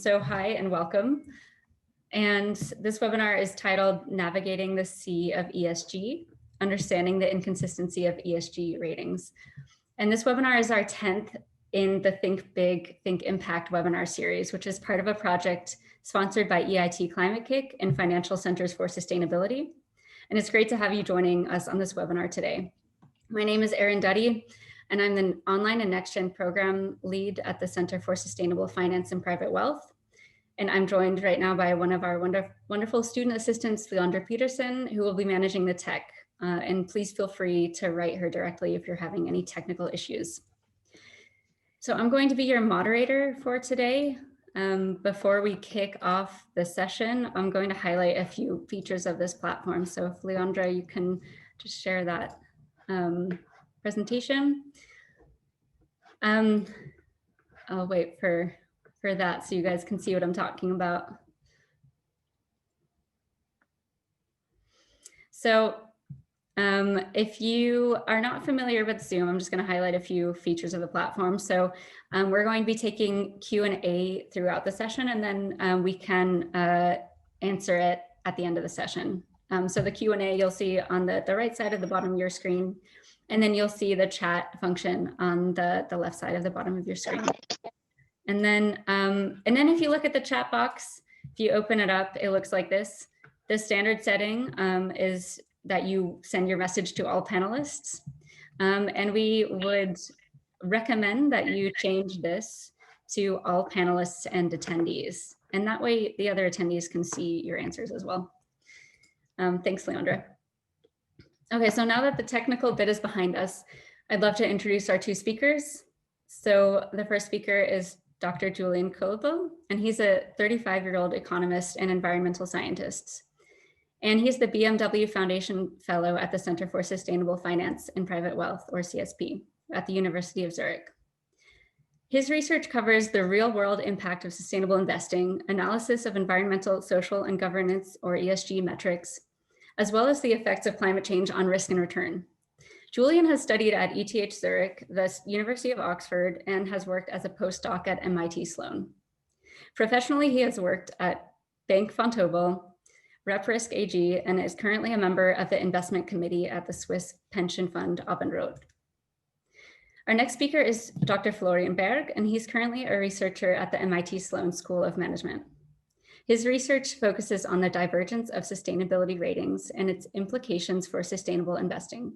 So hi and welcome. And this webinar is titled Navigating the Sea of ESG, Understanding the Inconsistency of ESG Ratings. And this webinar is our 10th in the Think Big, Think Impact webinar series, which is part of a project sponsored by EIT Climate Kick and Financial Centers for Sustainability. And it's great to have you joining us on this webinar today. My name is Erin Duddy, and I'm the Online and Next Gen Program Lead at the Center for Sustainable Finance and Private Wealth. And I'm joined right now by one of our wonderful student assistants, Leandra Peterson, who will be managing the tech. And please feel free to write her directly if you're having any technical issues. So I'm going to be your moderator for today. Before we kick off the session, I'm going to highlight a few features of this platform. So if Leandra, you can just share that presentation. I'll wait for that so you guys can see what I'm talking about. So if you are not familiar with Zoom, I'm just going to highlight a few features of the platform. So we're going to be taking Q&A throughout the session, and then we can answer it at the end of the session. So the Q&A you'll see on the right side of the bottom of your screen, and then you'll see the chat function on the left side of the bottom of your screen. And then if you look at the chat box, if you open it up, it looks like this. The standard setting is that you send your message to all panelists. And we would recommend that you change this to all panelists and attendees. And that way the other attendees can see your answers as well. Thanks, Leandra. Okay, so now that the technical bit is behind us, I'd love to introduce our two speakers. So the first speaker is Dr. Julian Kölbel, and he's a 35-year-old economist and environmental scientist. And he's the BMW Foundation Fellow at the Center for Sustainable Finance and Private Wealth, or CSP, at the University of Zurich. His research covers the real-world impact of sustainable investing, analysis of environmental, social, and governance, or ESG metrics, as well as the effects of climate change on risk and return. Julian has studied at ETH Zurich, the University of Oxford, and has worked as a postdoc at MIT Sloan. Professionally, he has worked at Bank Vontobel, RepRisk AG, and is currently a member of the investment committee at the Swiss pension fund Abendroth. Our next speaker is Dr. Florian Berg, and he's currently a researcher at the MIT Sloan School of Management. His research focuses on the divergence of sustainability ratings and its implications for sustainable investing.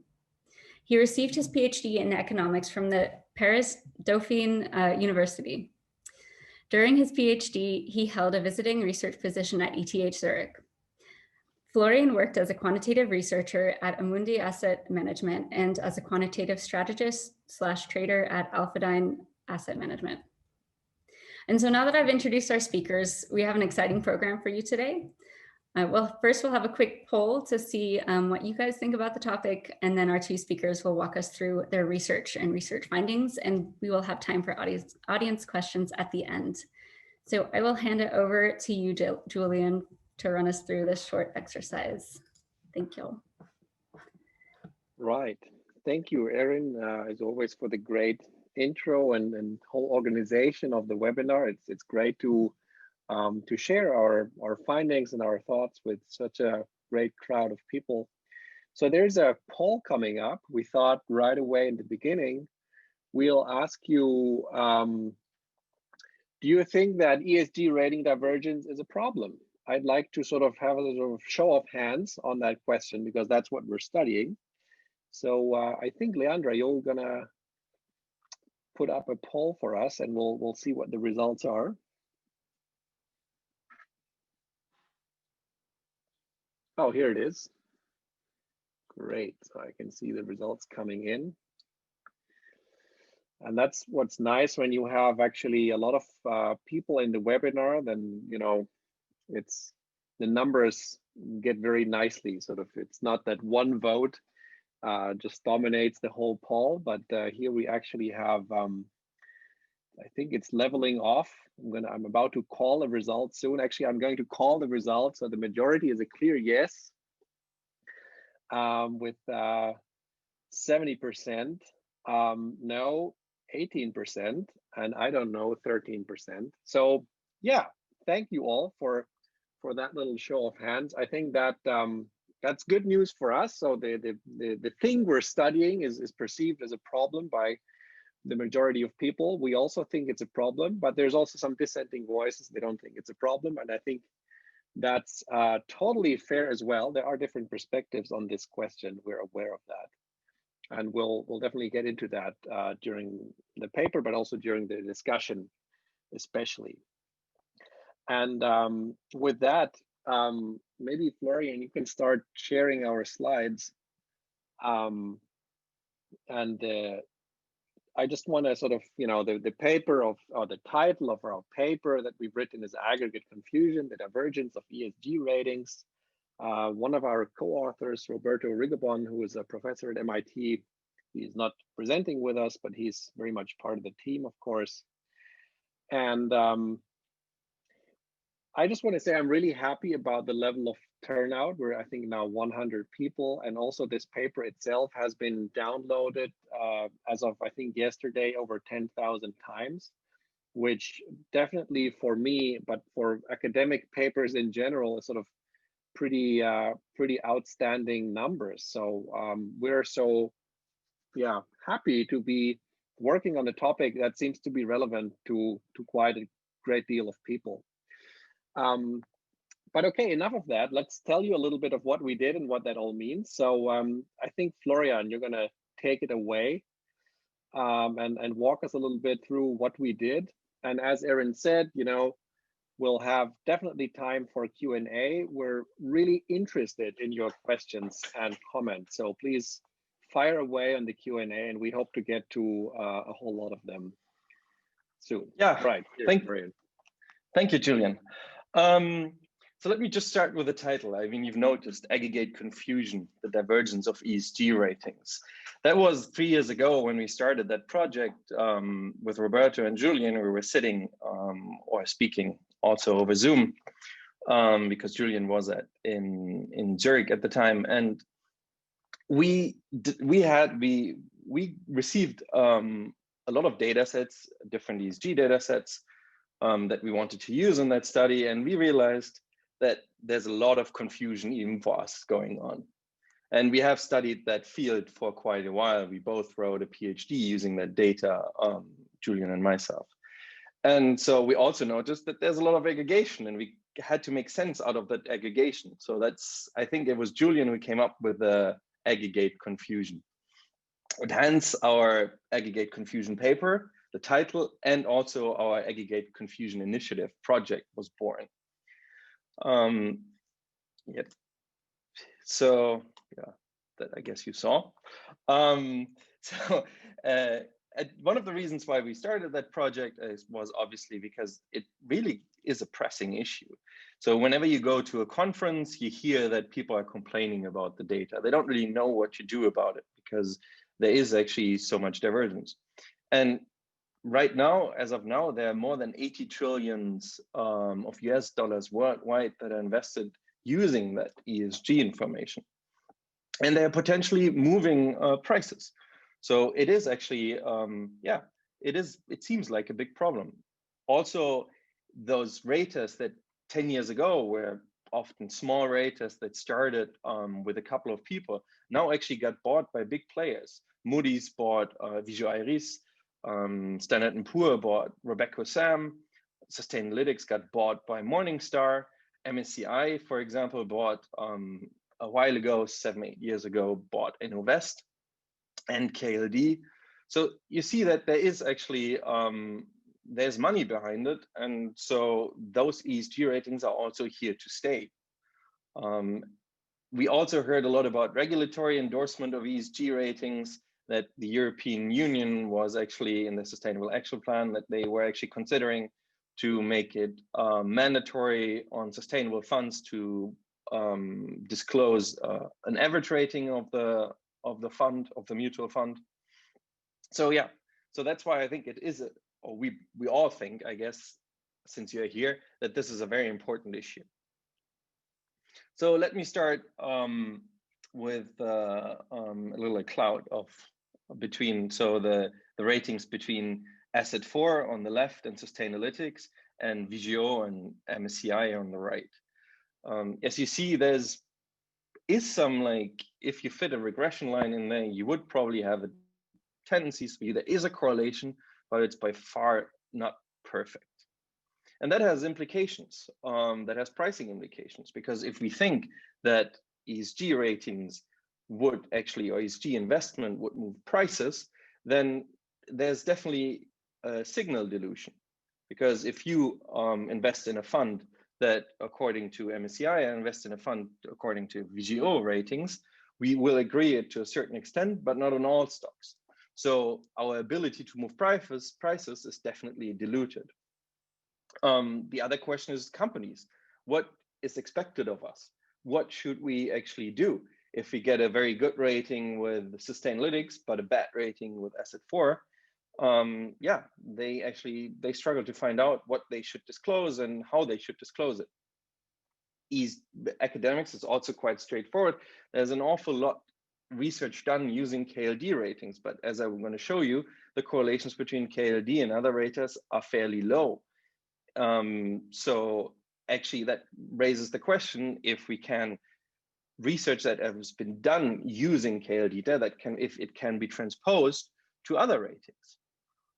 He received his PhD in economics from the Paris Dauphine University. During his PhD, he held a visiting research position at ETH Zurich. Florian worked as a quantitative researcher at Amundi Asset Management and as a quantitative strategist/trader at Alphadyne Asset Management. And so now that I've introduced our speakers, we have an exciting program for you today. Well, first we'll have a quick poll to see what you guys think about the topic, and then our two speakers will walk us through their research and research findings, and we will have time for audience questions at the end. So I will hand it over to you, Julian, to run us through this short exercise. Thank you. Right. Thank you, Erin, as always, for the great intro and whole organization of the webinar. It's great to share our findings and our thoughts with such a great crowd of people. So there's a poll coming up. We thought right away in the beginning, we'll ask you, do you think that ESG rating divergence is a problem? I'd like to sort of have a little show of hands on that question, because that's what we're studying. So I think, Leandra, you're gonna put up a poll for us, and we'll see what the results are. Oh, here it is. Great, so I can see the results coming in. And that's what's nice when you have actually a lot of people in the webinar, then, you know, it's the numbers get very nicely, sort of, it's not that one vote just dominates the whole poll, but here we actually have, I think it's leveling off. I'm about to call the results soon. Actually, I'm going to call the results. So the majority is a clear yes, with 70%, no, 18%, and I don't know, 13%. So yeah, thank you all for that little show of hands. I think that that's good news for us. So the thing we're studying is perceived as a problem by the majority of people. We also think it's a problem, but there's also some dissenting voices. They don't think it's a problem, and I think that's totally fair as well. There are different perspectives on this question. We're aware of that, and we'll definitely get into that during the paper, but also during the discussion, especially. And with that, maybe Florian, you can start sharing our slides. And I just want to sort of, the paper of, or the title of our paper that we've written is Aggregate Confusion, the Divergence of ESG Ratings. One of our co-authors, Roberto Rigobon, who is a professor at MIT, he's not presenting with us, but he's very much part of the team, of course. And I just want to say I'm really happy about the level of turnout. We're, I think, now 100 people. And also this paper itself has been downloaded as of, I think, yesterday, over 10,000 times, which definitely for me, but for academic papers in general, is sort of pretty outstanding numbers. So we're so, happy to be working on a topic that seems to be relevant to quite a great deal of people. But okay, enough of that. Let's tell you a little bit of what we did and what that all means. So I think, Florian, you're going to take it away and walk us a little bit through what we did. And as Erin said, we'll have definitely time for Q&A. We're really interested in your questions and comments. So please fire away on the Q&A, and we hope to get to a whole lot of them soon. Yeah, right. Thank you, Julian. So let me just start with the title. I mean, you've noticed Aggregate Confusion, the Divergence of ESG Ratings. That was 3 years ago when we started that project with Roberto and Julian. We were sitting or speaking also over Zoom because Julian was in Zurich at the time. And we received a lot of data sets, different ESG data sets, that we wanted to use in that study, and we realized that there's a lot of confusion even for us going on. And we have studied that field for quite a while. We both wrote a PhD using that data, Julian and myself. And so we also noticed that there's a lot of aggregation, and we had to make sense out of that aggregation. So I think it was Julian who came up with the Aggregate Confusion. And hence our Aggregate Confusion paper, the title, and also our Aggregate Confusion Initiative project was born. So yeah, that I guess you saw. One of the reasons why we started that project was obviously because it really is a pressing issue. So whenever you go to a conference, you hear that people are complaining about the data. They don't really know what to do about it because there is actually so much divergence. And right now, as of now, there are more than 80 trillion of US dollars worldwide that are invested using that ESG information. And they're potentially moving prices. So it is actually, it seems like a big problem. Also, those raters that 10 years ago were often small raters that started with a couple of people, now actually got bought by big players. Moody's bought Vigeo Eiris, Standard & Poor bought Robeco Sam, Sustainalytics got bought by Morningstar, MSCI, for example, bought a while ago, 7-8 years ago, bought Innovest and KLD. So you see that there is actually, there's money behind it. And so those ESG ratings are also here to stay. We also heard a lot about regulatory endorsement of ESG ratings, that the European Union was actually in the Sustainable Action Plan, that they were actually considering to make it mandatory on sustainable funds to disclose an average rating of the fund, of the mutual fund. So yeah, so that's why I think it is, or we all think, I guess, since you're here, that this is a very important issue. So let me start with a little cloud of between, so the ratings between Asset 4 on the left and Sustainalytics, and VGO and MSCI on the right. As you see, there's some, like, if you fit a regression line in there, you would probably have a tendency to be, there is a correlation, but it's by far not perfect. And that has implications, that has pricing implications, because if we think that ESG ratings would actually, or ESG investment would move prices, then there's definitely a signal dilution. Because if you invest in a fund that, according to MSCI, I invest in a fund according to VGO ratings, we will agree it to a certain extent, but not on all stocks. So our ability to move prices is definitely diluted. The other question is companies. What is expected of us? What should we actually do? If we get a very good rating with Sustainalytics, but a bad rating with Asset4, yeah, they struggle to find out what they should disclose and how they should disclose it. Academics is also quite straightforward. There's an awful lot research done using KLD ratings, but as I'm going to show you, the correlations between KLD and other raters are fairly low. So actually that raises the question, if we can research that has been done using KLD data, if it can be transposed to other ratings,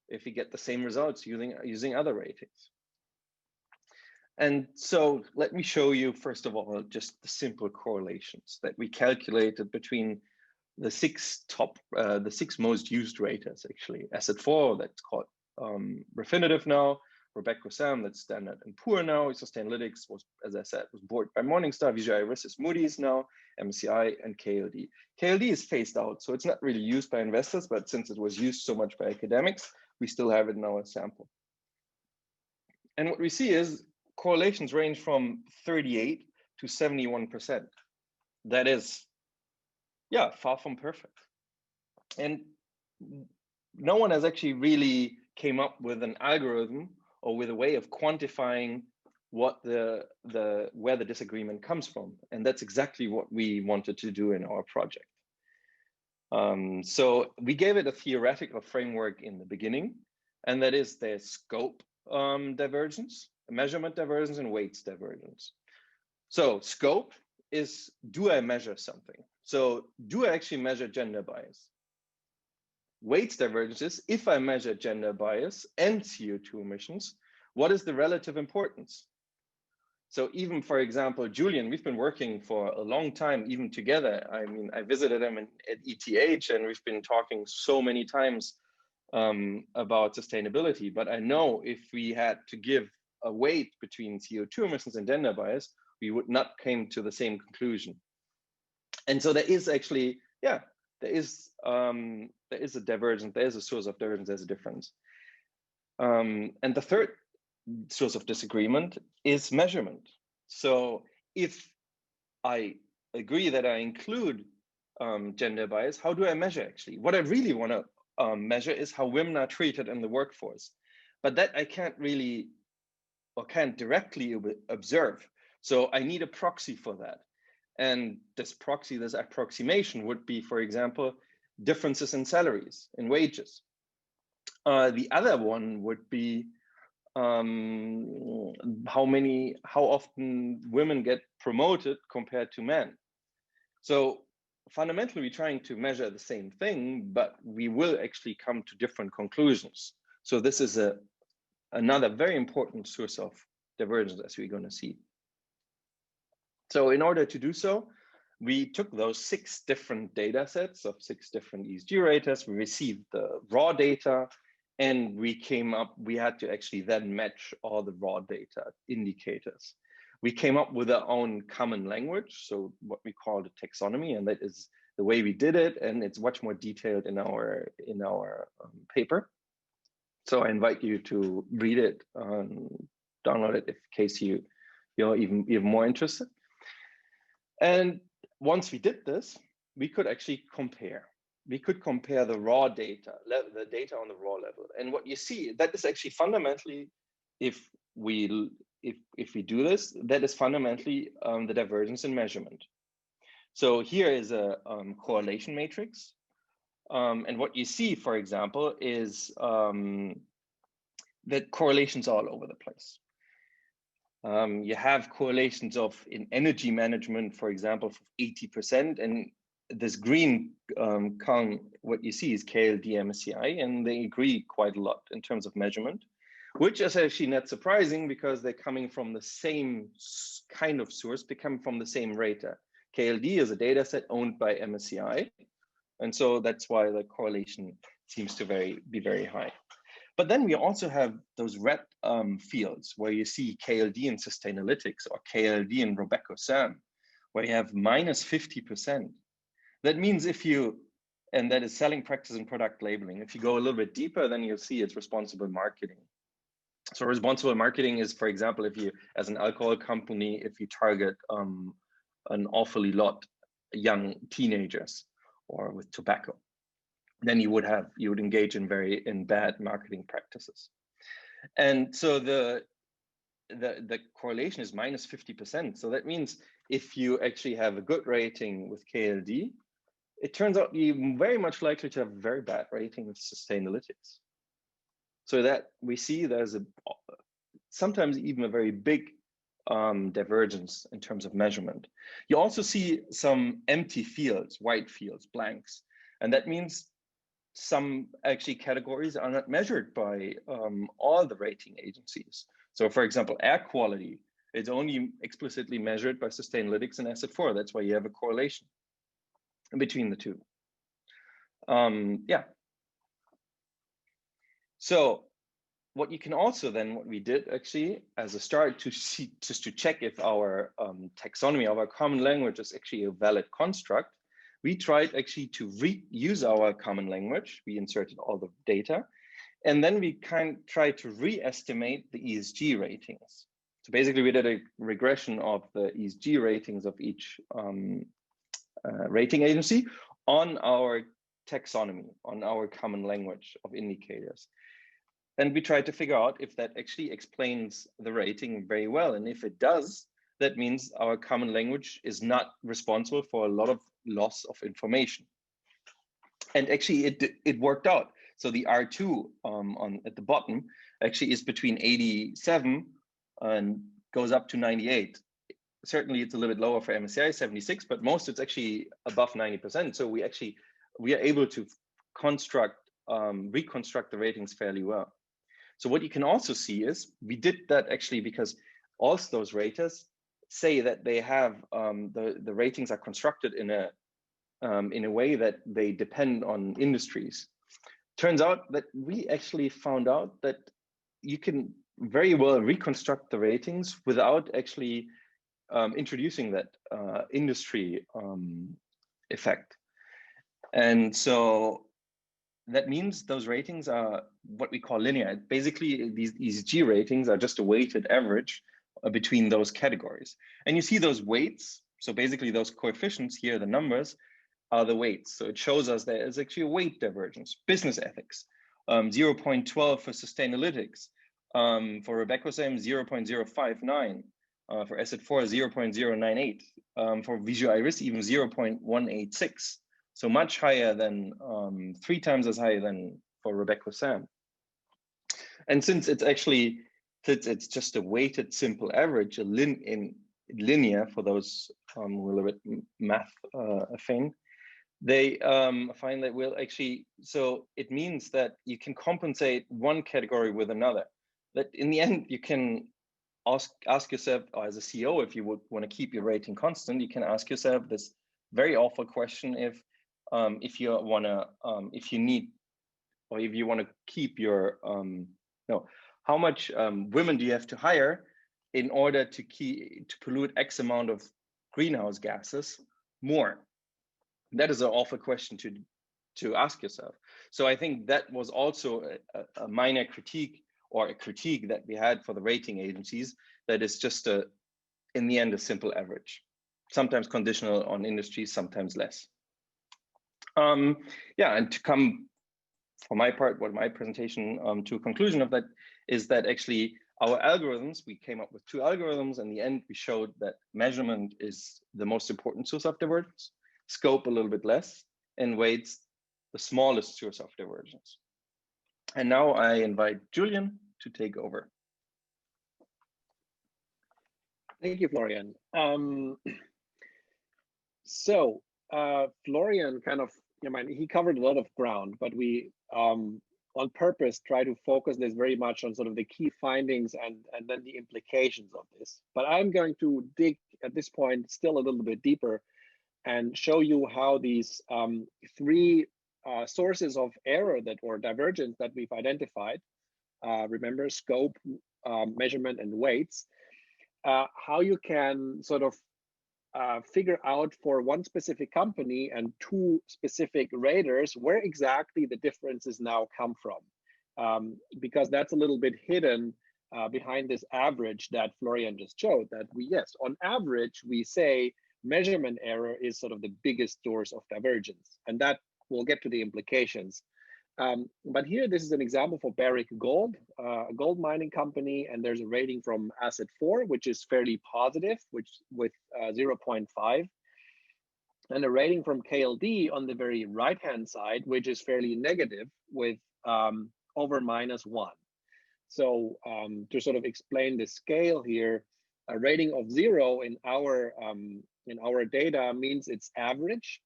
if we get the same results using other ratings. And so let me show you, first of all, just the simple correlations that we calculated between the six most used raters, actually. Asset4, that's called Refinitiv now. Rebecca Sam, that's Standard & Poor now. Sustainalytics was, as I said, was bought by Morningstar. VGI Risk is Moody's now, MSCI, and KLD. KLD is phased out, so it's not really used by investors, but since it was used so much by academics, we still have it in our sample. And what we see is correlations range from 38 to 71%. That is, yeah, far from perfect. And no one has actually really came up with an algorithm or with a way of quantifying what where the disagreement comes from. And that's exactly what we wanted to do in our project. So we gave it a theoretical framework in the beginning, and that is the scope divergence, measurement divergence, and weights divergence. So scope is, do I measure something? So do I actually measure gender bias? Weights divergence is, if I measure gender bias and CO2 emissions, what is the relative importance? So even, for example, Julian, we've been working for a long time, even together. I mean, I visited him at ETH, and we've been talking so many times about sustainability. But I know if we had to give a weight between CO2 emissions and gender bias, we would not come to the same conclusion. And so there is actually, yeah, there is a divergence, there is a source of divergence, there's a difference. And the third source of disagreement is measurement. So if I agree that I include gender bias, how do I measure actually? What I really want to measure is how women are treated in the workforce. But that I can't really, or can't directly observe. So I need a proxy for that. And this proxy, this approximation would be, for example, differences in salaries, in wages. The other one would be how often women get promoted compared to men. So fundamentally, we're trying to measure the same thing, but we will actually come to different conclusions. So this is another very important source of divergence, as we're going to see. So in order to do so, we took those 6 different data sets of 6 different ESG raters. We received the raw data, and we had to actually then match all the raw data indicators. We came up with our own common language, so what we call the taxonomy, and that is the way we did it, and it's much more detailed in our paper. So I invite you to read it, download it in case you're even more interested. And once we did this, we could actually compare. We could compare the raw data, the data on the raw level. And what you see, that is actually fundamentally, if we do this, that is fundamentally the divergence in measurement. So here is a correlation matrix. And what you see, for example, is that correlations all over the place. You have correlations of in energy management, for example, for 80%. And this green column, what you see is KLD MSCI, and they agree quite a lot in terms of measurement, which is actually not surprising because they're coming from the same kind of source, they come from the same rater. KLD is a data set owned by MSCI. And so that's why the correlation seems to be very high. But then we also have those red fields where you see KLD in Sustainalytics or KLD in RobecoSAM, where you have minus 50%. That means and that is selling practice and product labeling. If you go a little bit deeper, then you'll see it's responsible marketing. So responsible marketing is, for example, if you, as an alcohol company, if you target an awfully lot young teenagers or with tobacco, then you would engage in bad marketing practices. And so the correlation is minus 50%. So that means if you actually have a good rating with KLD, it turns out you're very much likely to have a very bad rating with Sustainalytics. So that we see there's sometimes even a very big divergence in terms of measurement. You also see some empty fields, white fields, blanks. And that means some actually categories are not measured by all the rating agencies. So for example, air quality is only explicitly measured by Sustainalytics and Asset4. That's why you have a correlation between the two. Yeah. So what you can also then, what we did actually as a start to see, just to check if our taxonomy, our common language is actually a valid construct, we tried actually to reuse our common language. We inserted all the data, and then we tried to re-estimate the ESG ratings. So basically we did a regression of the ESG ratings of each rating agency on our taxonomy, on our common language of indicators. And we tried to figure out if that actually explains the rating very well. And if it does, that means our common language is not responsible for a lot of loss of information. And actually it worked out. So the R2 at the bottom actually is between 87 and goes up to 98. Certainly it's a little bit lower for MSCI, 76, but most it's actually above 90%. So we are able to reconstruct the ratings fairly well. So what you can also see is we did that actually because also those raters say that they have the ratings are constructed in a way that they depend on industries. Turns out that we actually found out that you can very well reconstruct the ratings without actually introducing that industry effect. And so that means those ratings are what we call linear. Basically, these ESG ratings are just a weighted average between those categories. And you see those weights. So basically those coefficients here, the numbers, are the weights. So it shows us there is actually a weight divergence. Business ethics, 0.12 for Sustainalytics. For RobecoSAM, 0.059. For Asset4, 0.098. For Visual Iris, even 0.186. So much higher than, 3 times as high than for RobecoSAM. And since it's just a weighted simple average, linear for those who are a little bit math affine, they find that will actually, so it means that you can compensate one category with another. That in the end, you can ask yourself, or as a CEO, if you would want to keep your rating constant, you can ask yourself this very awful question: if you need, or if you want to keep your how much women do you have to hire in order to pollute X amount of greenhouse gases more? That is an awful question to ask yourself. So I think that was also a minor critique, or a critique that we had for the rating agencies, that is just in the end a simple average, sometimes conditional on industries, sometimes less. Yeah, and to come for my part, what my presentation to a conclusion of that is that actually our algorithms, we came up with 2 algorithms. In the end, we showed that measurement is the most important source of divergence, scope a little bit less, and weights the smallest source of divergence. And now I invite Julian to take over. Thank you, Florian. So Florian kind of, he covered a lot of ground, but we on purpose try to focus this very much on sort of the key findings and then the implications of this. But I'm going to dig at this point still a little bit deeper and show you how these three sources of error that or divergence that we've identified, remember scope, measurement, and weights, how you can sort of figure out for one specific company and two specific raters where exactly the differences now come from, because that's a little bit hidden behind this average that Florian just showed. That we, yes, on average, we say measurement error is sort of the biggest source of divergence, and that we'll get to the implications. But here, this is an example for Berg Gold, a gold mining company, and there's a rating from Asset 4, which is fairly positive, which with 0.5, and a rating from KLD on the very right-hand side, which is fairly negative with over -1. So to sort of explain the scale here, a rating of 0 in our data means it's average,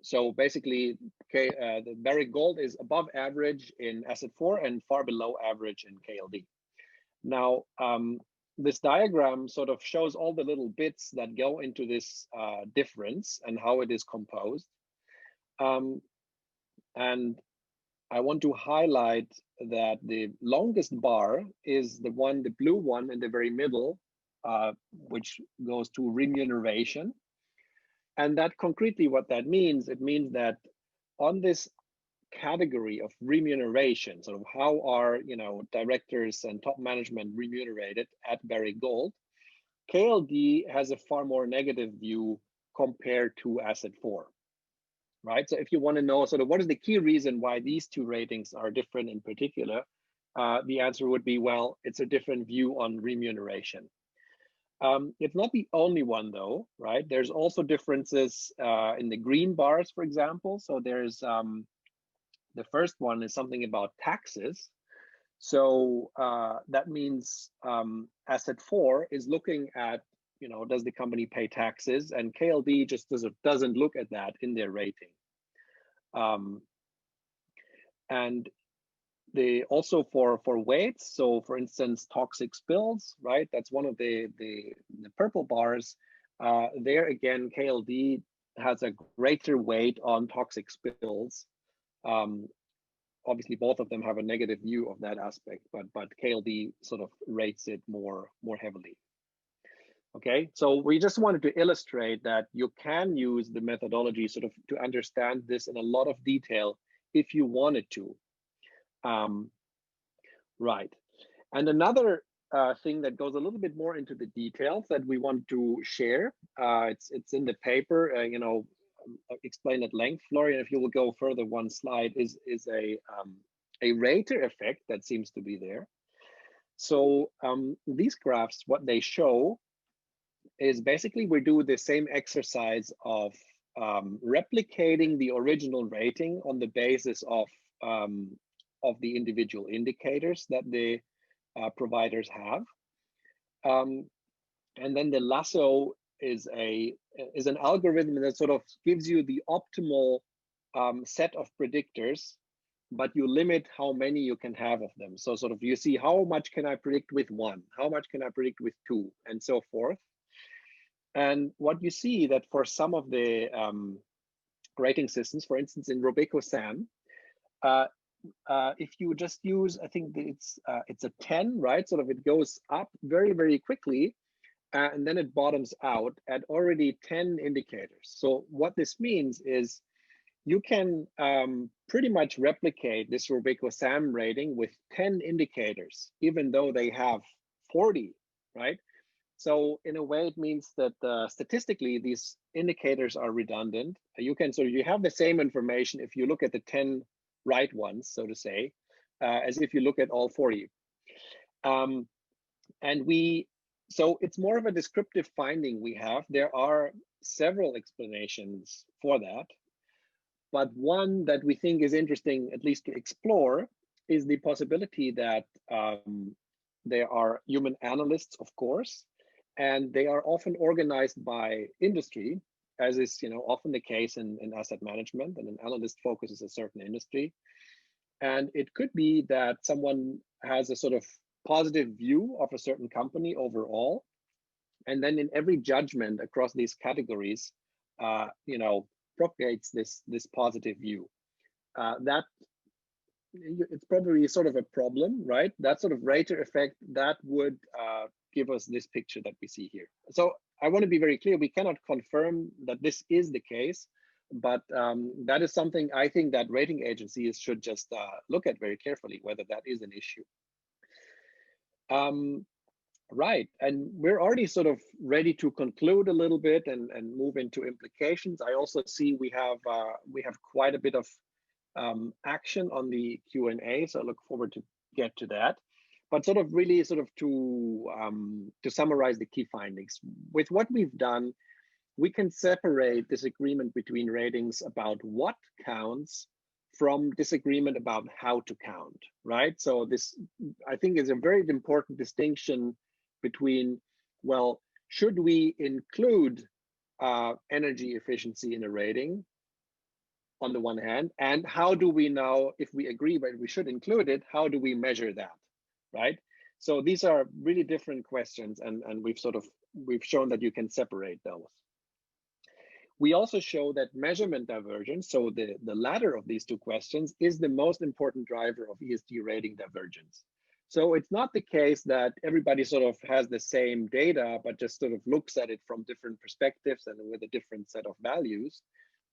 so basically, the Berg Gold is above average in Asset 4 and far below average in KLD. Now, this diagram sort of shows all the little bits that go into this difference and how it is composed. And I want to highlight that the longest bar is the blue one in the very middle, which goes to remuneration. And that concretely, what that means, it means that on this category of remuneration, sort of how are directors and top management remunerated at Berg Gold, KLD has a far more negative view compared to Asset 4, right? So if you want to know sort of what is the key reason why these two ratings are different in particular, the answer would be, well, it's a different view on remuneration. It's not the only one though, right? There's also differences in the green bars, for example. So there's the first one is something about taxes. So that means Asset 4 is looking at, does the company pay taxes? And KLD just doesn't look at that in their rating. And they also for weights, so for instance toxic spills, right, that's one of the purple bars. There again, KLD has a greater weight on toxic spills. Obviously both of them have a negative view of that aspect, but KLD sort of rates it more heavily. Okay, so we just wanted to illustrate that you can use the methodology sort of to understand this in a lot of detail if you wanted to. Right. And another thing that goes a little bit more into the details that we want to share, it's in the paper, explained at length. Florian, if you will go further one slide, is a rater effect that seems to be there. So these graphs, what they show is basically we do the same exercise of replicating the original rating on the basis of the individual indicators that the providers have, and then the lasso is an algorithm that sort of gives you the optimal set of predictors, but you limit how many you can have of them. So sort of you see how much can I predict with 1, how much can I predict with 2, and so forth. And what you see that for some of the rating systems, for instance in RobecoSAM, if you just use, I think it's a 10, right? Sort of it goes up very, very quickly, and then it bottoms out at already 10 indicators. So what this means is you can pretty much replicate this RobecoSAM rating with 10 indicators, even though they have 40, right? So in a way, it means that statistically, these indicators are redundant. You have the same information if you look at the 10 right ones, so to say, as if you look at all 40. So it's more of a descriptive finding we have. There are several explanations for that, but one that we think is interesting, at least to explore, is the possibility that They are human analysts, of course, and they are often organized by industry, as is often the case in asset management, and an analyst focuses a certain industry. And it could be that someone has a sort of positive view of a certain company overall, and then in every judgment across these categories, propagates this positive view. That it's probably sort of a problem, right? That sort of rater effect that would give us this picture that we see here. So I want to be very clear, we cannot confirm that this is the case, but that is something I think that rating agencies should just look at very carefully, whether that is an issue. Right, and we're already sort of ready to conclude a little bit and move into implications. I also see we have quite a bit of action on the Q&A, so I look forward to get to that. But to summarize the key findings, with what we've done, we can separate disagreement between ratings about what counts from disagreement about how to count, right? So this, I think, is a very important distinction between, well, should we include energy efficiency in a rating on the one hand, and how do we know, if we agree that we should include it, how do we measure that, right? So these are really different questions, and we've shown that you can separate those. We also show that measurement divergence, so the latter of these two questions, is the most important driver of ESG rating divergence. So it's not the case that everybody sort of has the same data, but just sort of looks at it from different perspectives and with a different set of values.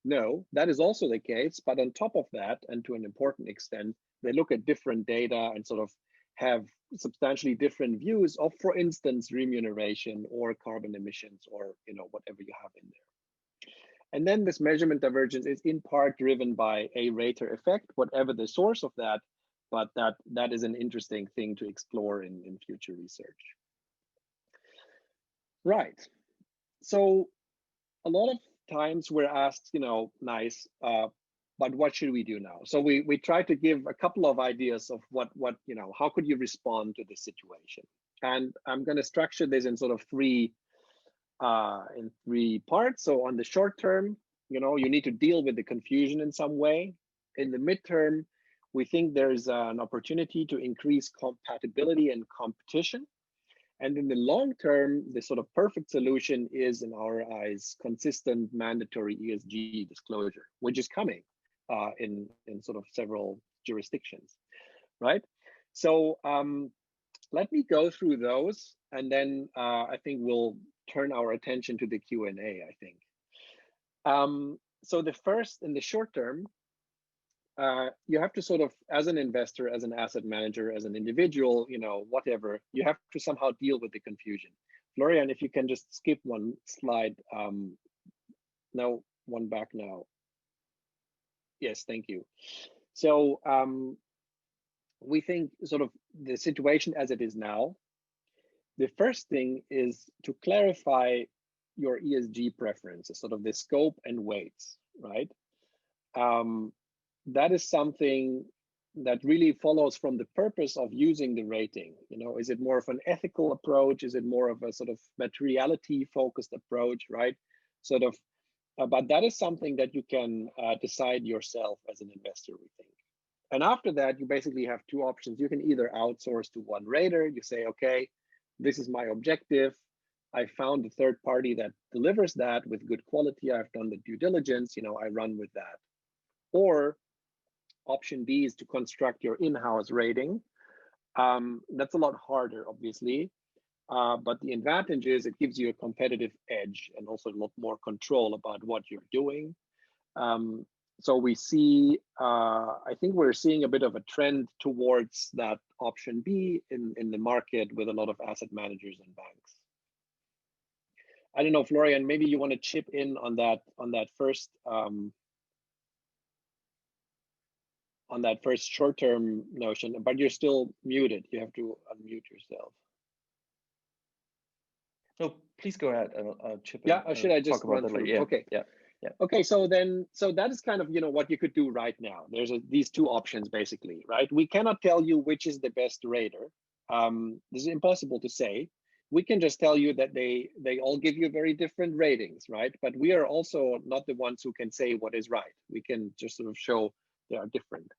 No, that is also the case, but on top of that, and to an important extent, they look at different data and sort of have substantially different views of, for instance, remuneration or carbon emissions, or whatever you have in there. And then this measurement divergence is in part driven by a rater effect, whatever the source of that, but that is an interesting thing to explore in future research. Right. So a lot of times we're asked, nice, but what should we do now? So we try to give a couple of ideas of what how could you respond to this situation? And I'm going to structure this in sort of three parts. So on the short term, you need to deal with the confusion in some way. In the midterm, we think there's an opportunity to increase compatibility and competition. And in the long term, the sort of perfect solution is, in our eyes, consistent mandatory ESG disclosure, which is coming in sort of several jurisdictions, right? So let me go through those, and then I think we'll turn our attention to the Q&A, I think. So the first, in the short term, you have to sort of, as an investor, as an asset manager, as an individual, whatever, you have to somehow deal with the confusion. Florian, if you can just skip one slide. No, one back now. Yes, thank you. So we think sort of the situation as it is now, the first thing is to clarify your ESG preferences, sort of the scope and weights, right? That is something that really follows from the purpose of using the rating. Is it more of an ethical approach? Is it more of a sort of materiality focused approach, right? Sort of, but that is something that you can decide yourself as an investor, we think. And after that, you basically have two options. You can either outsource to one rater. You say, okay, this is my objective. I found a third party that delivers that with good quality. I've done the due diligence, I run with that. Or option B is to construct your in-house rating. That's a lot harder, obviously, but the advantage is it gives you a competitive edge and also a lot more control about what you're doing. So we see, I think we're seeing a bit of a trend towards that option B in the market with a lot of asset managers and banks. I don't know, Florian, maybe you want to chip in on that first short-term notion, but you're still muted. You have to unmute yourself. No, please go ahead. I'll chip in. Yeah, or should I just run through? Yeah. Okay. Yeah. Okay, so that is kind of what you could do right now. There's these two options basically, right? We cannot tell you which is the best rater, this is impossible to say. We can just tell you that they all give you very different ratings, right? But we are also not the ones who can say what is right. We can just sort of show they are different.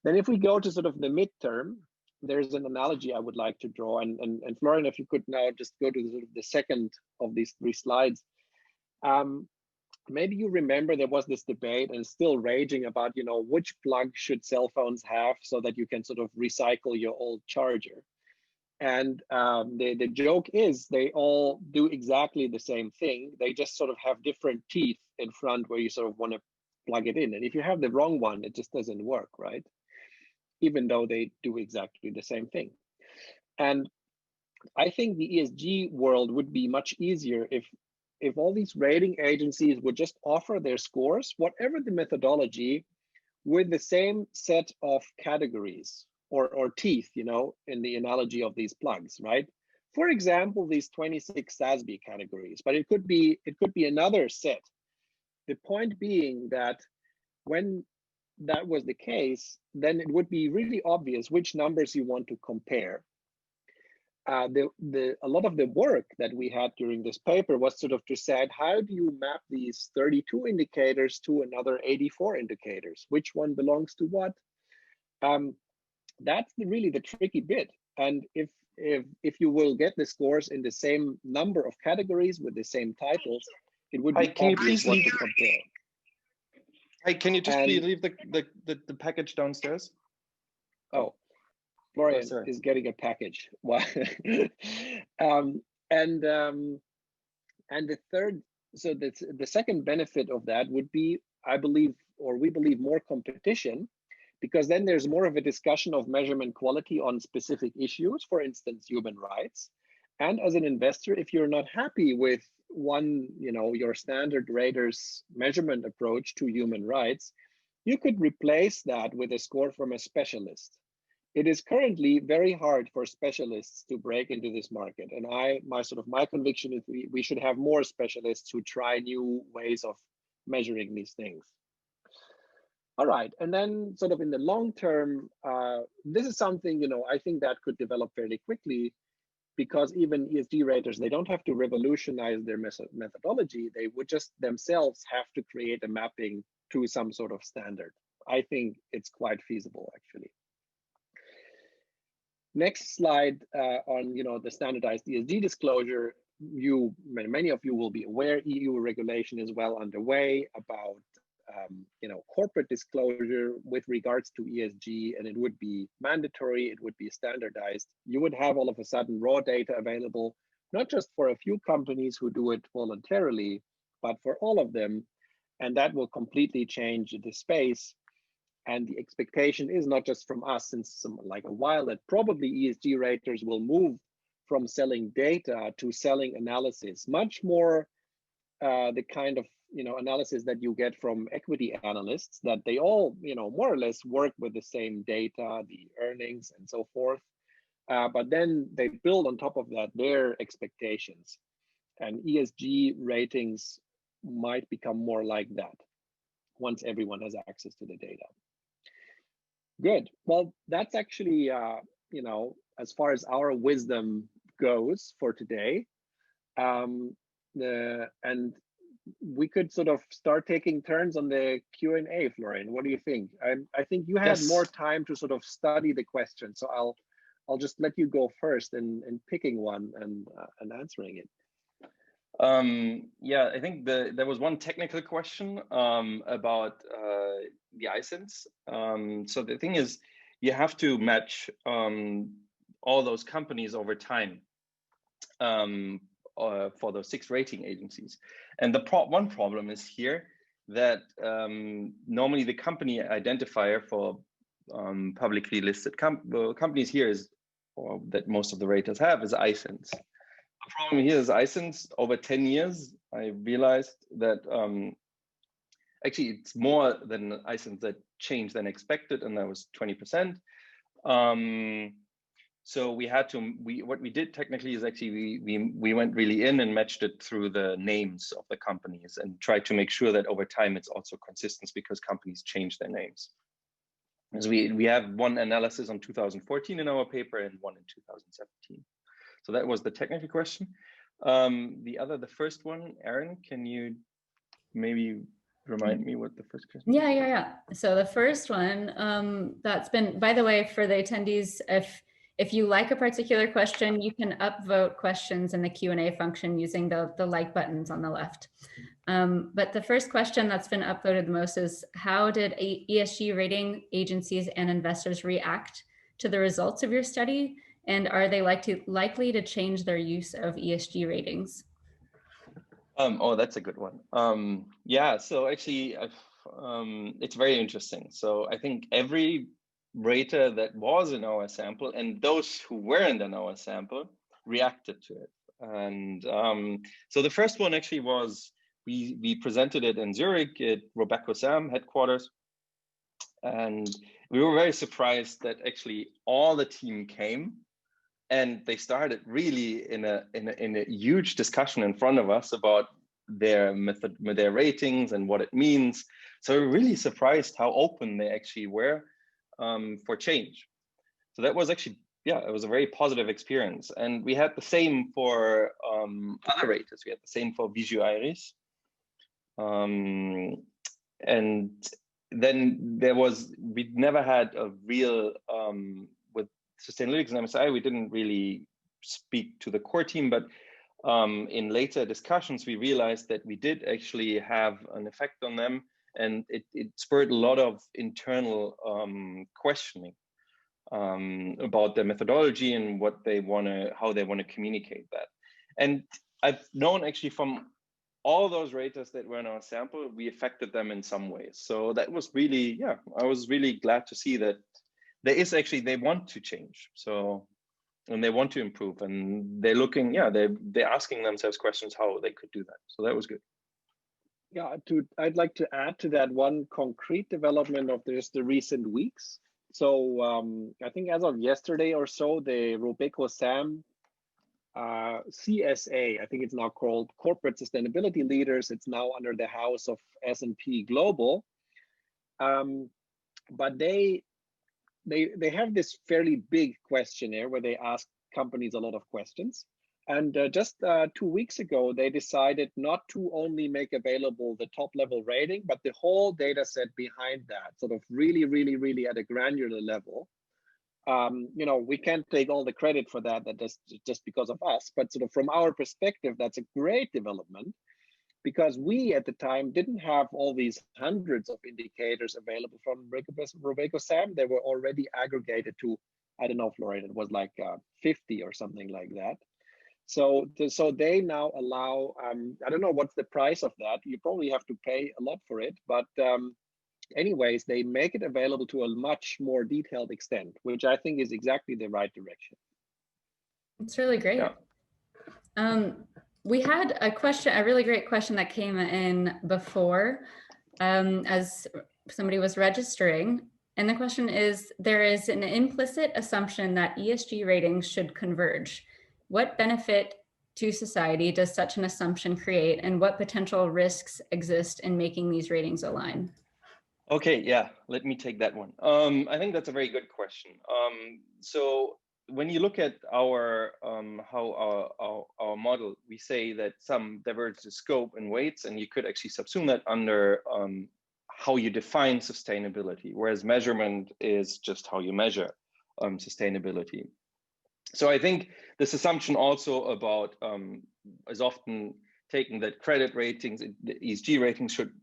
Then if we go to sort of the midterm, there's an analogy I would like to draw. And Florian, if you could now just go to sort of the second of these 3 slides. Maybe you remember there was this debate and still raging about, you know, which plug should cell phones have so that you can sort of recycle your old charger. And the joke is they all do exactly the same thing. They just sort of have different teeth in front where you sort of want to plug it in. And if you have the wrong one, it just doesn't work, right? Even though they do exactly the same thing. And I think the ESG world would be much easier if all these rating agencies would just offer their scores, whatever the methodology, with the same set of categories or teeth, you know, in the analogy of these plugs, right? For example, these 26 SASB categories, but it could be another set. The point being that when that was the case, then it would be really obvious which numbers you want to compare. A lot of the work that we had during this paper was sort of to say, how do you map these 32 indicators to another 84 indicators? Which one belongs to what? That's really the tricky bit. And if you will get the scores in the same number of categories with the same titles, it would be obvious what to compare. Hey, can you just please leave the package downstairs? Oh. Florian is getting a package. And the third, so the second benefit of that would be, I believe, or we believe, more competition, because then there's more of a discussion of measurement quality on specific issues, for instance, human rights. And as an investor, if you're not happy with one, you know, your standard rater's measurement approach to human rights, you could replace that with a score from a specialist. It is currently very hard for specialists to break into this market. And my conviction is we should have more specialists who try new ways of measuring these things. All right, and then sort of in the long term, this is something, you know, I think that could develop fairly quickly, because even ESG raters, they don't have to revolutionize their methodology. They would just themselves have to create a mapping to some sort of standard. I think it's quite feasible, actually. Next slide on, you know, the standardized ESG disclosure. Many of you will be aware, EU regulation is well underway about, you know, corporate disclosure with regards to ESG, and it would be mandatory, it would be standardized. You would have all of a sudden raw data available, not just for a few companies who do it voluntarily, but for all of them. And that will completely change the space. And the expectation is not just from us, since like a while, that probably ESG raters will move from selling data to selling analysis, much more the kind of, you know, analysis that you get from equity analysts, that they all, you know, more or less work with the same data, the earnings and so forth. But then they build on top of that their expectations, and ESG ratings might become more like that once everyone has access to the data. Good. Well, that's actually, you know, as far as our wisdom goes for today. And we could sort of start taking turns on the Q&A, Florian. What do you think? I think you had more time to sort of study the question, so I'll just let you go first in picking one and answering it. Yeah, I think there was one technical question about the ISINs. So the thing is, you have to match all those companies over time for those 6 rating agencies. And the one problem is here that normally the company identifier for publicly listed companies here is, or that most of the raters have, is ISINs. The problem here is ISINs over 10 years. I realized that actually it's more than ISINs that changed than expected, and that was 20%. So we had to, what we did technically is actually we went really in and matched it through the names of the companies and tried to make sure that over time it's also consistent, because companies change their names. As we have one analysis on 2014 in our paper and one in 2017. So that was the technical question. The first one, Aaron, can you maybe remind me what the first question? Yeah. So the first one, that's been, by the way, for the attendees, if you like a particular question, you can upvote questions in the Q&A function using the like buttons on the left. But the first question that's been upvoted the most is, how did ESG rating agencies and investors react to the results of your study? And are they likely to change their use of ESG ratings? Oh, that's a good one. Yeah, so actually, it's very interesting. So I think every rater that was in our sample and those who weren't in our sample reacted to it. And so the first one actually was, we presented it in Zurich at Robeco Sam headquarters. And we were very surprised that actually all the team came. And they started really in a huge discussion in front of us about their method, their ratings and what it means. So we're really surprised how open they actually were for change. So that was actually, yeah, it was a very positive experience. And we had the same for other raters. We had the same for Vigio Iris. And then we'd never had a real, with Sustainalytics and MSI, we didn't really speak to the core team, but in later discussions, we realized that we did actually have an effect on them, and it spurred a lot of internal questioning about their methodology and how they want to communicate that. And I've known actually from all those raters that were in our sample, we affected them in some ways. So that was really, yeah, I was really glad to see that there is actually, they want to change. So, and they want to improve, and they're looking, yeah, they're asking themselves questions how they could do that. So that was good. Yeah, I'd like to add to that one concrete development of the recent weeks. So I think as of yesterday or so, the Robeco Sam CSA, I think it's now called Corporate Sustainability Leaders. It's now under the house of S&P Global. But they have this fairly big questionnaire where they ask companies a lot of questions. And just 2 weeks ago, they decided not to only make available the top level rating, but the whole data set behind that, sort of really, really, really at a granular level. You know, we can't take all the credit for that, just because of us, but sort of from our perspective, that's a great development, because we at the time didn't have all these hundreds of indicators available from Robeco Sam. They were already aggregated to, I don't know, Florian, it was like 50 or something like that. So they now allow, I don't know what's the price of that. You probably have to pay a lot for it, but anyways, they make it available to a much more detailed extent, which I think is exactly the right direction. It's really great. Yeah. We had a question, a really great question that came in before as somebody was registering. And the question is, there is an implicit assumption that ESG ratings should converge. What benefit to society does such an assumption create, and what potential risks exist in making these ratings align? Okay, yeah, let me take that one. I think that's a very good question. So when you look at our our model, we say that some diverge the scope and weights, and you could actually subsume that under how you define sustainability, whereas measurement is just how you measure sustainability. So I think this assumption also about is often taken that credit ratings, the ESG ratings should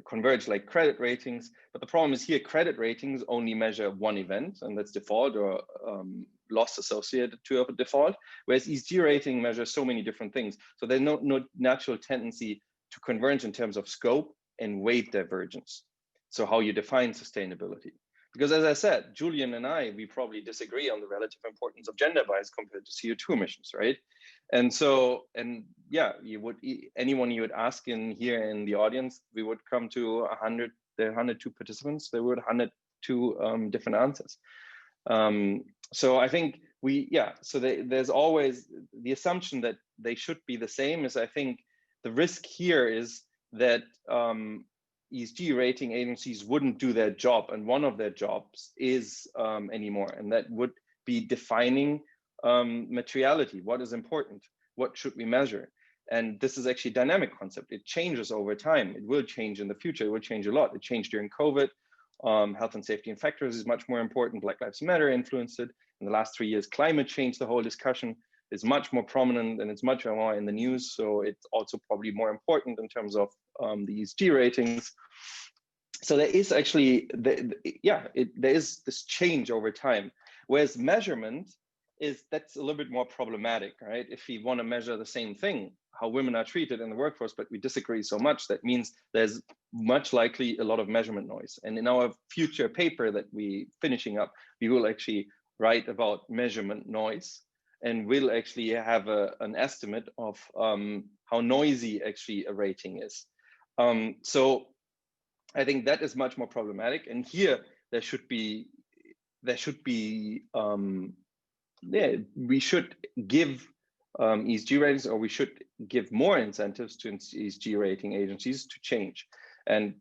converge like credit ratings, but the problem is here credit ratings only measure one event, and that's default or loss associated to a default, whereas ESG rating measures so many different things. So there's no natural tendency to converge in terms of scope and weight divergence. So how you define sustainability. Because as I said, Julian and I, we probably disagree on the relative importance of gender bias compared to CO2 emissions, right? And so, and yeah, anyone you would ask in here in the audience, we would come to 100, there are 102 participants, there were 102 different answers. So I think there's always the assumption that they should be the same. Is I think the risk here is that ESG rating agencies wouldn't do their job, and one of their jobs is anymore, and that would be defining materiality. What is important? What should we measure? And this is actually a dynamic concept. It changes over time. It will change in the future. It will change a lot. It changed during COVID. Health and safety and factors is much more important. Black Lives Matter influenced it. In the last 3 years, climate change, the whole discussion is much more prominent and it's much more in the news. So it's also probably more important in terms of the ESG ratings. So there is actually, there is this change over time. Whereas measurement that's a little bit more problematic, right? If we want to measure the same thing, how women are treated in the workforce, but we disagree so much, that means there's much likely a lot of measurement noise. And in our future paper that we finishing up, we will actually write about measurement noise, and we'll actually have an estimate of how noisy actually a rating is. So I think that is much more problematic. And here we should give ESG ratings, or we should give more incentives to ESG rating agencies to change. And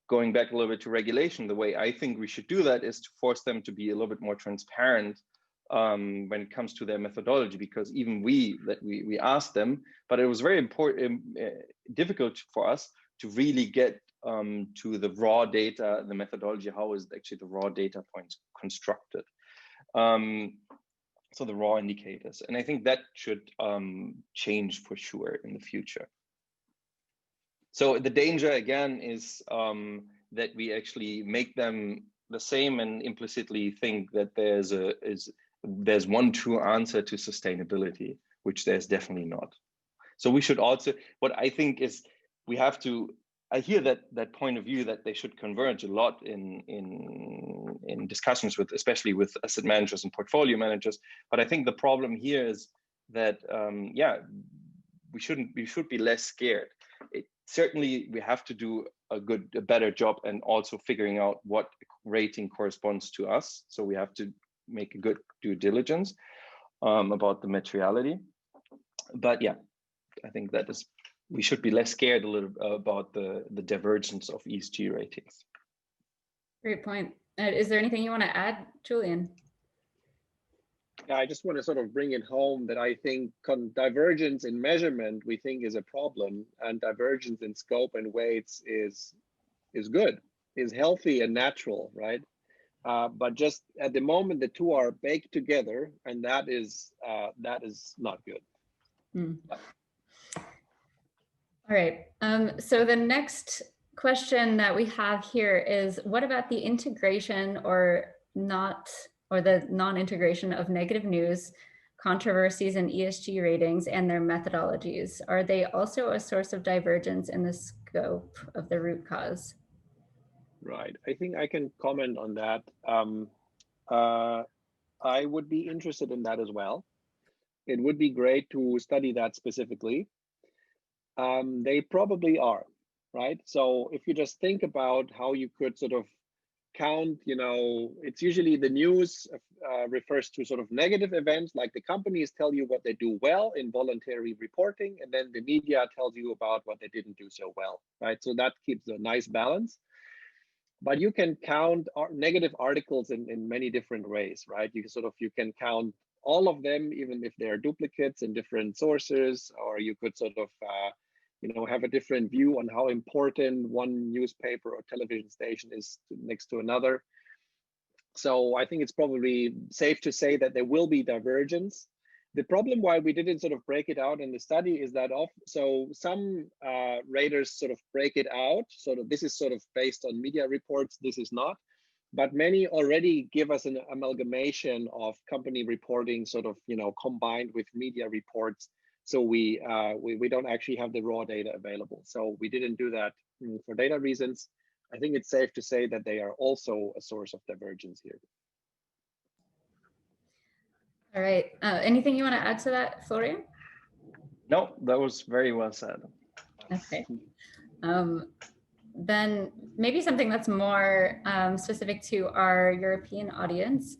going back a little bit to regulation, the way I think we should do that is to force them to be a little bit more transparent when it comes to their methodology, because even we asked them, but it was very important, difficult for us to really get to the raw data, the methodology, how is actually the raw data points constructed. So the raw indicators. And I think that should change for sure in the future. So the danger again is that we actually make them the same and implicitly think that there's one true answer to sustainability, which there's definitely not. So we should also, what I think is we have to, I hear that point of view that they should converge a lot in discussions with, especially with asset managers and portfolio managers. But I think the problem here is that we should be less scared. Certainly we have to do a better job and also figuring out what rating corresponds to us. So we have to make a good due diligence about the materiality. But yeah, I think that is. We should be less scared a little about the divergence of ESG ratings. Great point. Is there anything you want to add, Julian? Yeah, I just want to sort of bring it home that I think divergence in measurement we think is a problem, and divergence in scope and weights is good, is healthy and natural, right? But just at the moment, the two are baked together, and that is not good. Mm. All right, so the next question that we have here is, what about the integration or the non-integration of negative news, controversies, and ESG ratings and their methodologies? Are they also a source of divergence in the scope of the root cause? Right, I think I can comment on that. I would be interested in that as well. It would be great to study that specifically. They probably are, right? So if you just think about how you could sort of count, it's usually the news refers to sort of negative events, like the companies tell you what they do well in voluntary reporting, and then the media tells you about what they didn't do so well, right? So that keeps a nice balance. But you can count negative articles in many different ways, right? You can count all of them, even if they're duplicates in different sources, or you could sort of have a different view on how important one newspaper or television station is next to another. So I think it's probably safe to say that there will be divergence. The problem why we didn't sort of break it out in the study is that some raters sort of break it out. So this is sort of based on media reports, this is not. But many already give us an amalgamation of company reporting sort of, combined with media reports. So we don't actually have the raw data available. So we didn't do that for data reasons. I think it's safe to say that they are also a source of divergence here. All right. Anything you want to add to that, Florian? No, that was very well said. Okay. Then maybe something that's more specific to our European audience.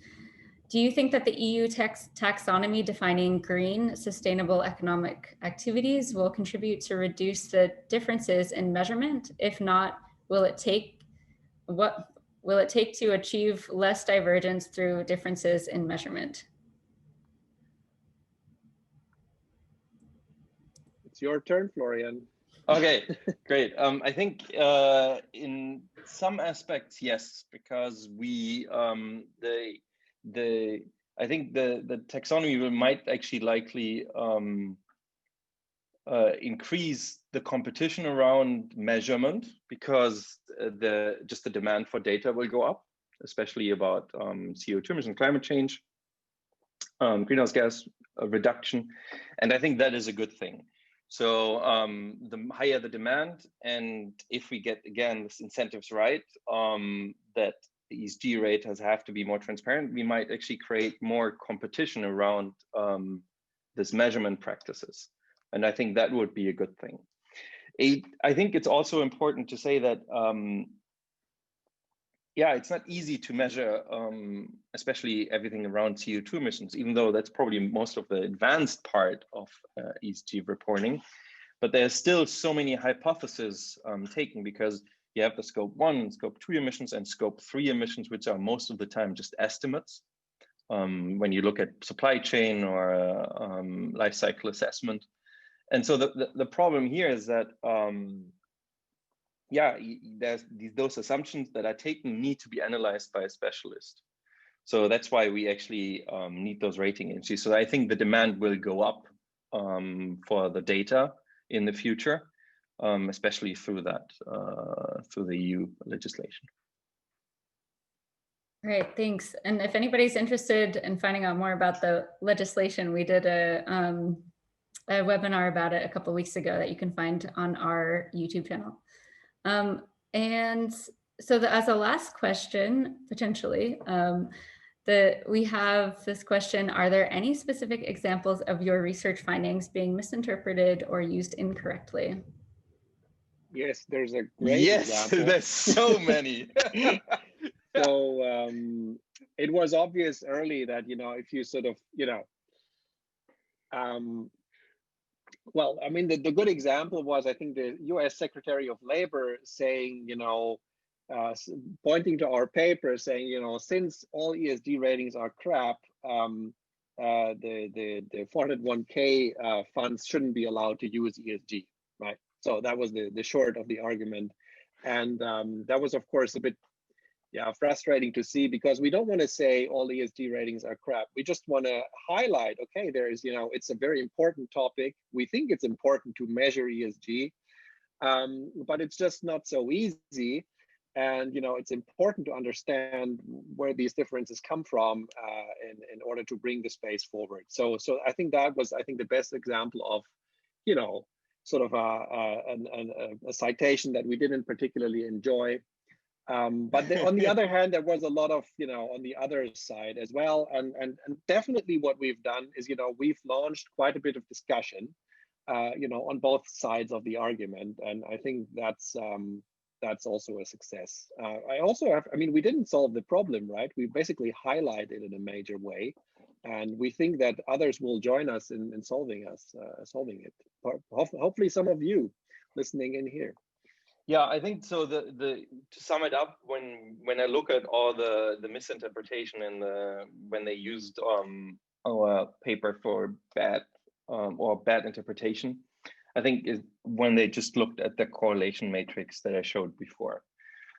Do you think that the EU taxonomy defining green sustainable economic activities will contribute to reduce the differences in measurement? If not, will it take? What will it take to achieve less divergence through differences in measurement? It's your turn, Florian. Okay, great. I think in some aspects, yes, because we I think the taxonomy might actually likely increase the competition around measurement, because the demand for data will go up, especially about CO2 emissions, climate change, greenhouse gas reduction, and I think that is a good thing. So the higher the demand, and if we get, again, this incentives right, that the ESG raters have to be more transparent, we might actually create more competition around this measurement practices. And I think that would be a good thing. I think it's also important to say that, yeah, it's not easy to measure, especially everything around CO2 emissions, even though that's probably most of the advanced part of ESG reporting. But there's still so many hypotheses taken, because you have the scope 1, scope 2 emissions, and scope 3 emissions, which are most of the time just estimates. When you look at supply chain or life cycle assessment. And so the problem here is that, yeah, there's those assumptions that are taken need to be analyzed by a specialist. So that's why we actually need those rating agencies. So I think the demand will go up for the data in the future, especially through that, through the EU legislation. Great, thanks. And if anybody's interested in finding out more about the legislation, we did a webinar about it a couple of weeks ago that you can find on our YouTube channel. And so as a last question, potentially, we have this question: are there any specific examples of your research findings being misinterpreted or used incorrectly? Yes, there's a great example. There's so many. So it was obvious early that, you know, if you sort of, you know, well, I mean, the good example was, I think, the US Secretary of Labor saying, you know, pointing to our paper saying, you know, since all ESG ratings are crap, the 401k funds shouldn't be allowed to use ESG, right? So that was the short of the argument. And that was, of course, a bit, yeah, frustrating to see, because we don't want to say all ESG ratings are crap. We just want to highlight, okay, there is, you know, it's a very important topic. We think it's important to measure ESG, but it's just not so easy. And, you know, it's important to understand where these differences come from in order to bring the space forward. So I think that was, I think, the best example of, you know, sort of a citation that we didn't particularly enjoy. But on the other hand, there was a lot of, you know, on the other side as well. And definitely what we've done is, you know, we've launched quite a bit of discussion, you know, on both sides of the argument. And I think that's also a success. I also have, I mean, we didn't solve the problem, right? We basically highlighted it in a major way. And we think that others will join us in solving it. Hopefully some of you listening in here. Yeah, I think so. To sum it up, when I look at all the misinterpretation and when they used our paper for bad or bad interpretation, I think is when they just looked at the correlation matrix that I showed before.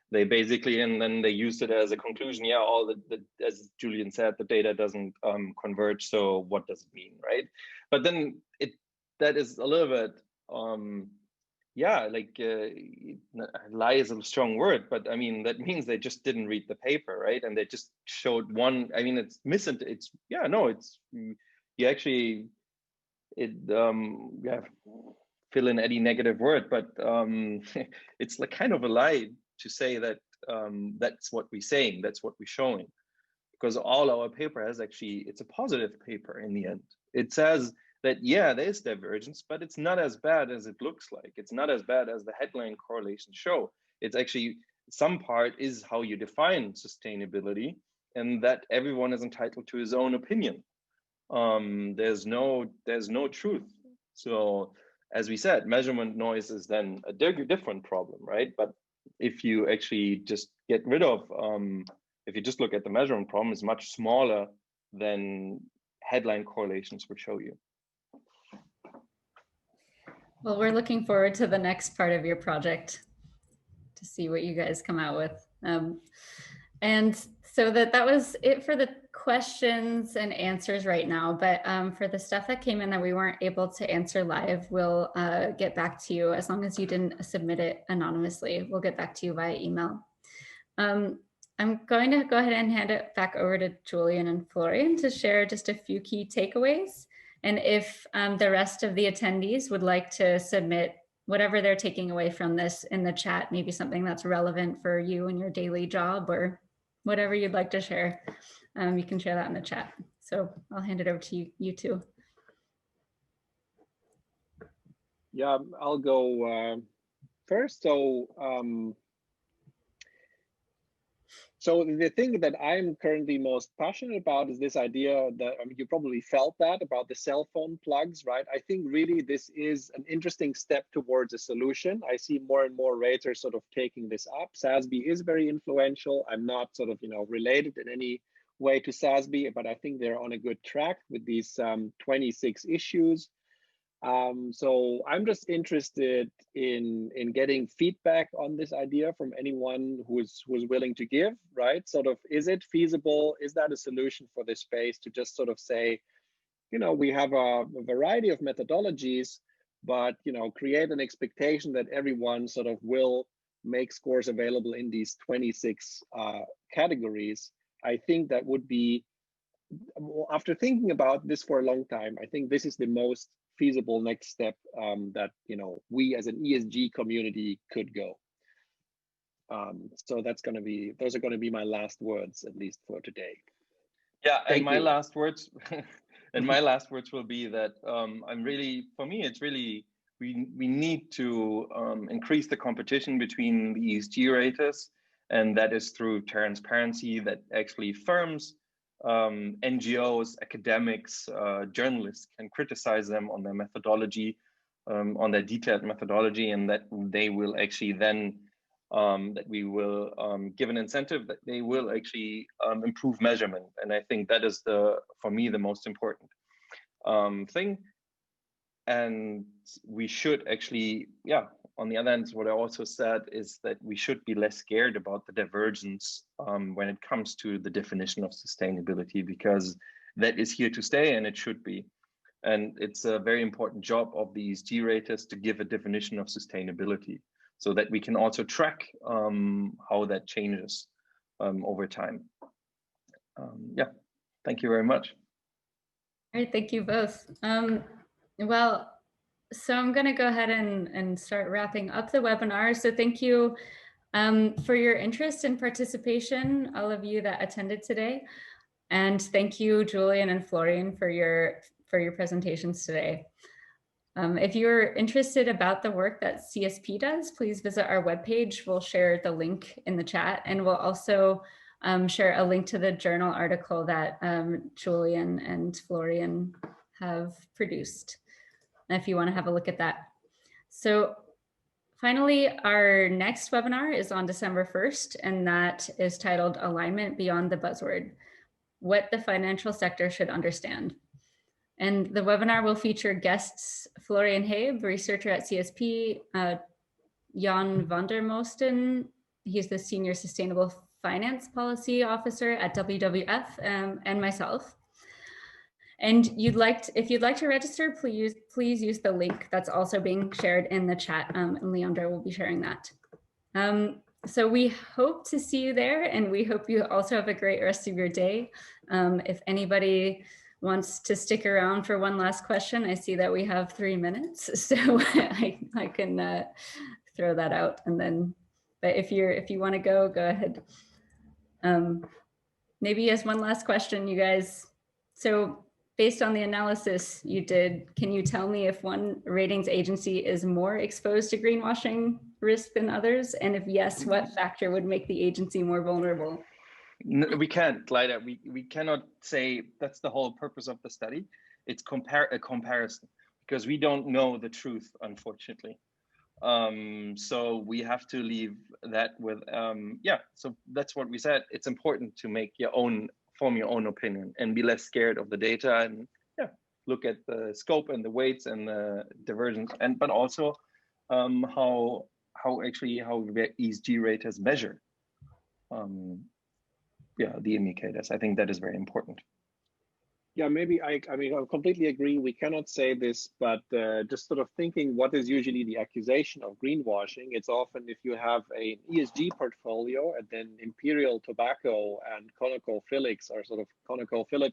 They basically, and then they used it as a conclusion. Yeah, all the as Julian said, the data doesn't converge. So what does it mean, right? But then that is a little bit. Yeah, like lie is a strong word, but I mean, that means they just didn't read the paper, right? And they just showed one, I mean, it's yeah, no, it's, you actually, yeah, fill in any negative word, but it's like kind of a lie to say that that's what we're saying, that's what we're showing. Because all our paper has actually, it's a positive paper in the end. It says that, yeah, there is divergence, but it's not as bad as it looks like. It's not as bad as the headline correlations show. It's actually, some part is how you define sustainability, and that everyone is entitled to his own opinion. There's no truth. So as we said, measurement noise is then a different problem, right? But if you actually just get rid of, if you just look at the measurement problem, is much smaller than headline correlations would show you. Well, we're looking forward to the next part of your project to see what you guys come out with. And so that was it for the questions and answers right now. But for the stuff that came in that we weren't able to answer live, we'll get back to you. As long as you didn't submit it anonymously, we'll get back to you via email. I'm going to go ahead and hand it back over to Julian and Florian to share just a few key takeaways. And if the rest of the attendees would like to submit whatever they're taking away from this in the chat, maybe something that's relevant for you and your daily job or whatever you'd like to share, you can share that in the chat. So I'll hand it over to you two. Yeah, I'll go first. So the thing that I'm currently most passionate about is this idea that, I mean, you probably felt that about the cell phone plugs, right? I think really this is an interesting step towards a solution. I see more and more raters sort of taking this up. SASB is very influential. I'm not sort of, related in any way to SASB, but I think they're on a good track with these 26 issues. So I'm just interested in getting feedback on this idea from anyone who's willing to give, right? Sort of, is it feasible? Is that a solution for this space to just sort of say, we have a variety of methodologies, but create an expectation that everyone sort of will make scores available in these 26 categories. I think that would be, after thinking about this for a long time, I think this is the most feasible next step that we as an ESG community could go. So those are going to be my last words, at least for today. Yeah, and my last words, and my last words will be that for me, it's really we need to increase the competition between the ESG raters, and that is through transparency that actually firms, NGOs, academics, journalists can criticize them on their methodology, on their detailed methodology, and that they will actually then, that we will give an incentive that they will actually improve measurement. And I think that is for me, the most important thing. And we should actually, on the other hand, what I also said is that we should be less scared about the divergence when it comes to the definition of sustainability, because that is here to stay and it should be. And it's a very important job of the ESG raters to give a definition of sustainability so that we can also track how that changes over time. Thank you very much. All right, thank you both. Well, so I'm going to go ahead and start wrapping up the webinar. So thank you for your interest and participation, all of you that attended today. And thank you, Julian and Florian, for your presentations today. If you're interested about the work that CSP does, please visit our webpage. We'll share the link in the chat, and we'll also share a link to the journal article that Julian and Florian have produced, if you want to have a look at that. So finally, our next webinar is on December 1st, and that is titled Alignment Beyond the Buzzword: What the Financial Sector Should Understand. And the webinar will feature guests Florian Habe, researcher at CSP, Jan van der Moosten, he's the Senior Sustainable Finance Policy Officer at WWF, and myself. And if you'd like to register, please use the link that's also being shared in the chat, and Leandra will be sharing that. So we hope to see you there, and we hope you also have a great rest of your day. If anybody wants to stick around for one last question, I see that we have 3 minutes, so I can throw that out, and then, but if you want to go ahead. Maybe as one last question, you guys. So based on the analysis you did, can you tell me if one ratings agency is more exposed to greenwashing risk than others? And if yes, what factor would make the agency more vulnerable? No, we can't, Lyda. We cannot say that's the whole purpose of the study. It's a comparison, because we don't know the truth, unfortunately. So we have to leave that with, yeah, so that's what we said. It's important to form your own opinion and be less scared of the data, and yeah, look at the scope and the weights and the divergence, but also how ESG raters measure the indicators. I think that is very important. Yeah, maybe I mean, I completely agree. We cannot say this, but just sort of thinking, what is usually the accusation of greenwashing? It's often if you have an ESG portfolio and then Imperial Tobacco and ConocoPhillips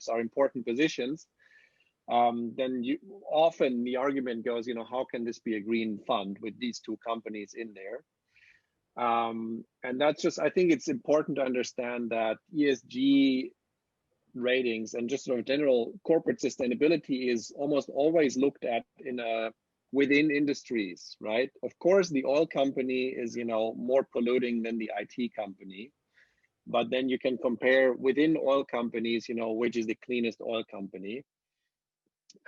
are important positions, then often the argument goes, how can this be a green fund with these two companies in there? And that's just, I think it's important to understand that ESG ratings and just sort of general corporate sustainability is almost always looked at within industries, right? Of course, the oil company is, more polluting than the IT company, but then you can compare within oil companies, which is the cleanest oil company.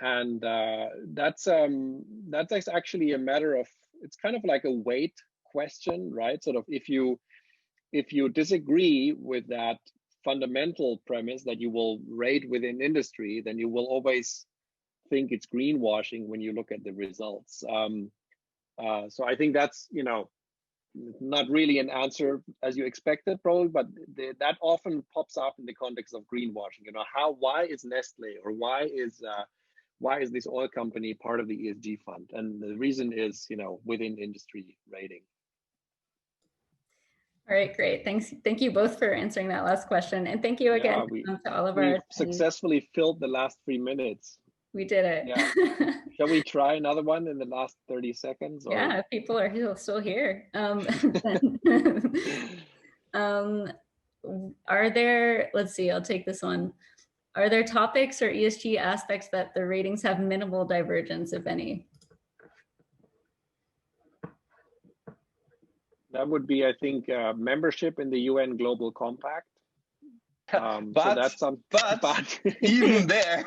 And that's actually a matter of, it's kind of like a weight question, right? Sort of if you disagree with that fundamental premise that you will rate within industry, then you will always think it's greenwashing when you look at the results. So I think that's, not really an answer as you expected probably, but that often pops up in the context of greenwashing. Why is Nestle or why is this oil company part of the ESG fund? And the reason is, within industry rating. All right, great. Thanks. Thank you both for answering that last question. And thank you again to all of our attendees. Successfully filled the last 3 minutes. We did it. Yeah. Shall we try another one in the last 30 seconds? Or? Yeah, if people are still here. Are there, let's see, I'll take this one. Are there topics or ESG aspects that the ratings have minimal divergence, if any? That would be, I think, membership in the UN Global Compact. But even there,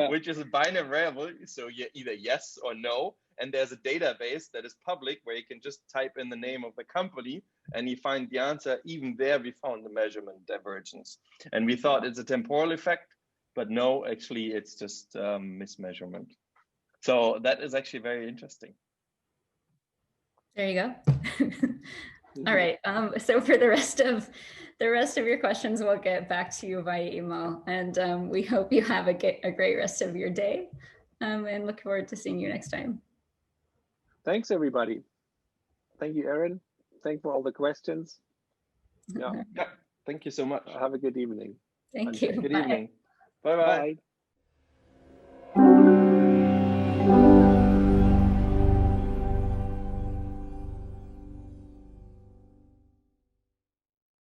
which is a binary variable, so you're either yes or no, and there's a database that is public where you can just type in the name of the company and you find the answer. Even there, we found the measurement divergence, and we thought it's a temporal effect, but no, actually, it's just mismeasurement. So that is actually very interesting. There you go. All right. So for the rest of your questions, we'll get back to you via email. And we hope you have a great rest of your day. And look forward to seeing you next time. Thanks, everybody. Thank you, Erin. Thanks for all the questions. Yeah. Thank you so much. Have a good evening. Thank you. Good evening. Bye-bye. Bye.